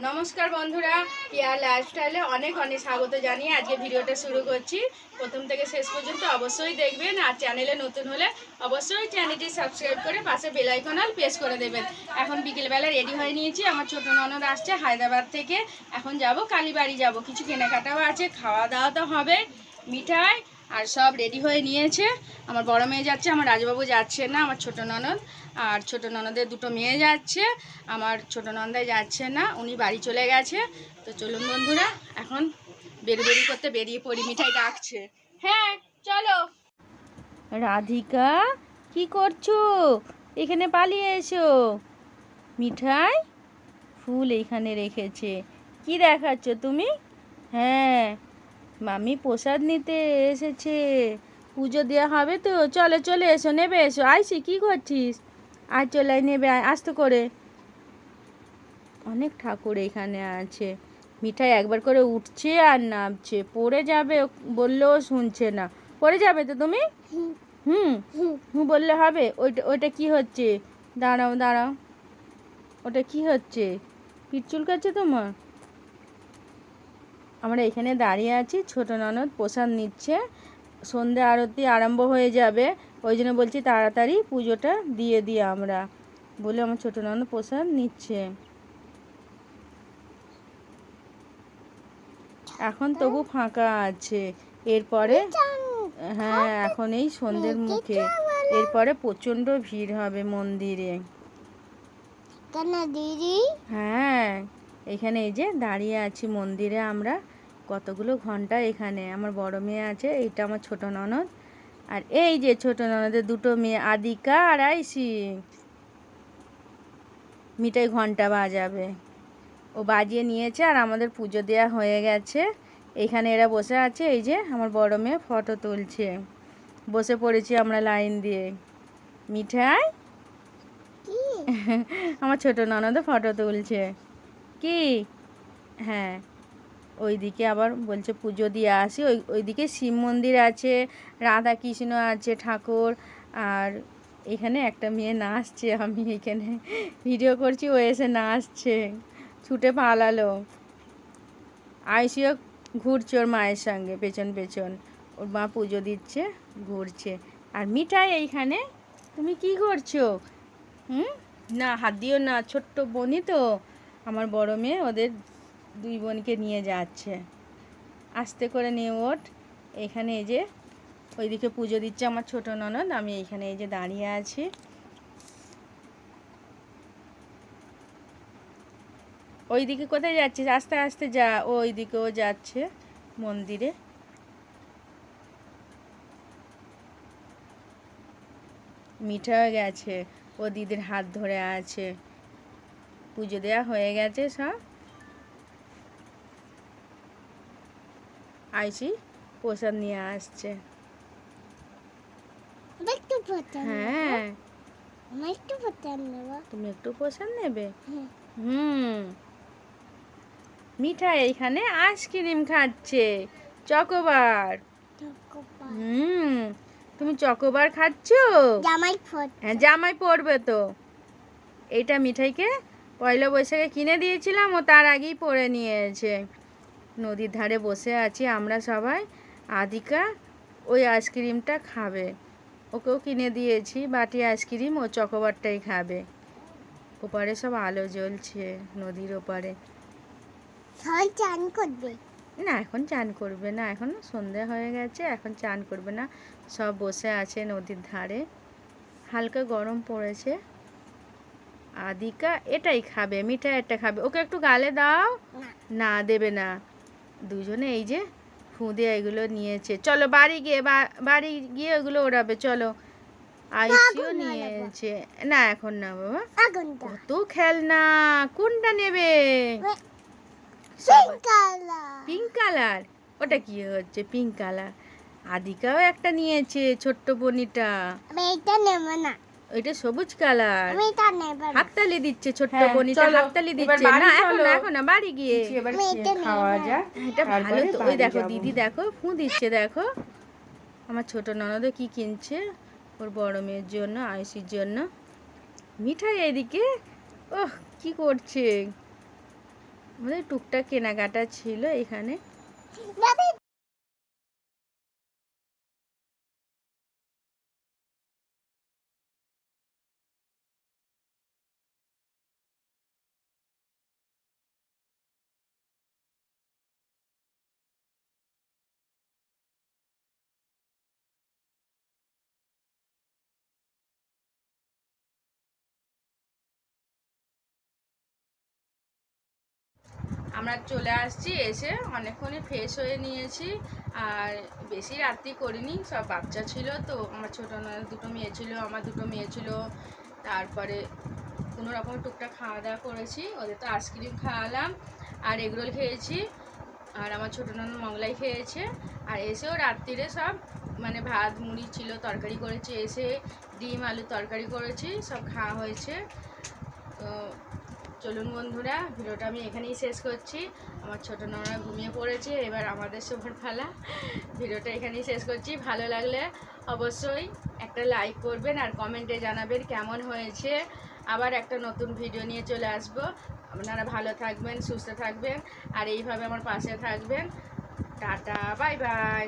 নমস্কার বন্ধুরা, কেয়ার লাইফস্টাইলে অনেক অনেক স্বাগত জানিয়ে আজকে ভিডিওটা শুরু করছি। প্রথম থেকে শেষ পর্যন্ত অবশ্যই দেখবেন, আর চ্যানেলে নতুন হলে অবশ্যই চ্যানেলটি সাবস্ক্রাইব করে পাশে বেল আইকন অল প্রেস করে দেবেন। এখন বিকেলবেলা রেডি হয়ে নিয়েছি, আমার ছোট ননদ আসছে হায়দ্রাবাদ থেকে। এখন যাব কালীবাড়ি, যাব কিছু কেনাকাটাও আছে, খাওয়া দাওয়া তো হবে, মিঠাই আর সব রেডি হয়ে নিয়েছে। আমার বড় মেয়ে যাচ্ছে, আমার রাজবাবু যাচ্ছে না, আমার ছোট ননদ আর ছোট ননদের দুটো মেয়ে যাচ্ছে। আমার ছোট নন্দাই যাচ্ছে না, উনি বাড়ি চলে গেছে। তো চলুন বন্ধুরা, এখন বেরি করতে বেরিয়ে পড়ি। মিঠাই ডাকছে, হ্যাঁ চলো। রাধিকা কি করছো? এখানে পালিয়ে এসো। মিঠাই ফুল এইখানে রেখেছে, কি দেখাচ্ছ তুমি? হ্যাঁ, মামি প্রসাদ নিতে এসেছে, পুজো দেওয়া হবে তো। চলো চলে এসো, নেবে এসো। আইসি কি করছিস? আর চলে নেবে, আস্তে করে। অনেক ঠাকুর এখানে আছে। মিঠাই একবার করে উঠছে আর নামছে, পড়ে যাবে বললেও শুনছে না। পড়ে যাবে তো তুমি? হুম হুম বললে হবে? ওইটা ওইটা কি হচ্ছে? দাঁড়াও দাঁড়াও, ওটা কি হচ্ছে? পিঠ চুলকাচ্ছে তোমার? আমরা এখানে দাঁড়িয়ে আছি, ছোট ননদ প্রসাদ নিচ্ছে। সন্ধ্যা আরতি আরম্ভ হয়ে যাবে, ওই জন্য বলছি তাড়াতাড়ি পুজোটা দিয়ে দিই আমরা, বলে আমার ছোট ননদ প্রসাদ নিচ্ছে। এখন তবু ফাঁকা আছে, এরপরে হ্যাঁ এখন এই সন্ধ্যের মুখে, এরপরে প্রচণ্ড ভিড় হবে মন্দিরে। হ্যাঁ, এখানে এই যে দাঁড়িয়ে আছি মন্দিরে আমরা, কতগুলো ঘন্টা এখানে। আমার বড় মেয়ে আছে, এইটা আমার ছোট ননদ, আর এই যে ছোট ননদের দুটো মেয়ে আদিকা আর আইসি। মিঠাই ঘন্টা বাজাবে, ও বাজিয়ে নিয়েছে, আর আমাদের পুজো দেওয়া হয়ে গেছে। এখানে এরা বসে আছে, এই যে আমার বড় মেয়ে ফটো তুলছে, বসে পড়েছি আমরা লাইন দিয়ে। মিঠাই আমার ছোট ননদও ফটো তুলছে। কি? হ্যাঁ, ওইদিকে আবার বলছে পুজো দিয়ে আসি। ওইদিকে শিব মন্দির আছে, রাধা কৃষ্ণ আছে ঠাকুর, আর এখানে একটা মেয়ে নাচছে। আমি এখানে ভিডিও করছি, ও এসে নাচছে, ছুটে পালালো। আইসিও ঘুরছে ওর মায়ের সঙ্গে পেছন পেছন, ওর মা পুজো দিচ্ছে, ঘুরছে। আর মিঠাই এইখানে, তুমি কি করছো? না হাত দিও না, ছোট্ট বোনই তো আমার বড় মেয়ে, ওদের দুই বোনকে নিয়ে যাচ্ছে। আস্তে করে নিয়ে ওঠ। এখানে এই যে ওইদিকে পুজো দিচ্ছে আমার ছোট ননদ, আমি এইখানে এই যে দাঁড়িয়ে আছি। ওইদিকে কোথায় যাচ্ছিস? আস্তে আস্তে যা, ওইদিকেও যাচ্ছে মন্দিরে। মিঠাও গেছে, ও দিদির হাত ধরে আছে। পুজো দেওয়া হয়ে গেছে সব। আইসি প্রসাদ নিয়ে আসছে। হ্যাঁ, তুমি একটু প্রসাদ নেবে? মিঠাই এইখানে আইসক্রিম খাচ্ছে, চকোবার। তুমি চকোবার খাচ্ছ? হ্যাঁ, জামাই পড়বে তো। এইটা মিঠাইকে পয়লা বৈশাখে কিনে দিয়েছিলাম, ও তার আগেই পরে নিয়েছে। নদীর ধারে বসে আছি আমরা সবাই। আদিকা ওই আইসক্রিমটা খাবে, ওকেও কিনে দিয়েছি বাটি আইসক্রিম, ও চকোবারটাই খাবে। ওপারে সব আলো জ্বলছে নদীর ওপারে। চান করবে না, এখন চান করবে না, এখন সন্ধে হয়ে গেছে, এখন চান করবে না। সব বসে আছে নদীর ধারে, হালকা গরম পড়েছে। আদিকা এটাই খাবে, মিঠাই এটা খাবে, ওকে একটু গালে দাও। না দেবে না। দুজনে এই যে খুদে এগুলো নিয়েছে, চলো বাড়ি গিয়ে ওগুলো ওড়াবে, চলো। আইসিও নিয়েছে, না এখন না বাবা, কত খেলনা, কোনটা নেবে? পিঙ্ক কালার, ওটা কি হচ্ছে পিঙ্ক কালার? আদিকাও একটা নিয়েছে, ছোট্ট বনিটা। ওইটা সবুজ কালার। হাততালি দিচ্ছে ছোট্ট বনিটা, হাততালি দিচ্ছে। না এখন না, বাড়ি গিয়ে খাওয়া যাক, এটা ভালো তো। ওই দেখো দিদি, দেখো ফু দিচ্ছে, দেখো আমার ছোট ননদ কি কিনছে ওর বড় মেয়ের জন্য, আয়ুষির জন্য। মিঠাই এদিকে, ওহ কি করছে? আমাদের টুকটাক কেনাকাটা ছিল এখানে। আমরা চলে আসছি, এসে অনেকক্ষণই ফ্রেশ হয়ে নিয়েছি। আর বেশি রাত্রি করিনি, সব বাচ্চা ছিল তো, আমার ছোটো দুটো মেয়ে ছিল, আমার দুটো মেয়ে ছিল। তারপরে কোনো রকম টুকটাক খাওয়া দাওয়া করেছি, ওদের তো আইসক্রিম খাওয়ালাম আর এগরোল খেয়েছি। আর আমার ছোটো ননদ মংলাই খেয়েছে। আর এসেও রাত্রিরে সব মানে ভাত মুড়ি ছিল, তরকারি করেছি, এসে ডিম আলু তরকারি করেছি, সব খাওয়া হয়েছে। তো চলুন বন্ধুরা, ভিডিওটা আমি এখানেই শেষ করছি। আমার ছোটো ননদ ঘুমিয়ে পড়েছে, এবার আমাদের সবার পালা। ভিডিওটা এখানেই শেষ করছি। ভালো লাগলে অবশ্যই একটা লাইক করবেন আর কমেন্টে জানাবেন কেমন হয়েছে। আবার একটা নতুন ভিডিও নিয়ে চলে আসব। আপনারা ভালো থাকবেন, সুস্থ থাকবেন আর এইভাবে আমার পাশে থাকবেন। Tata, bye bye.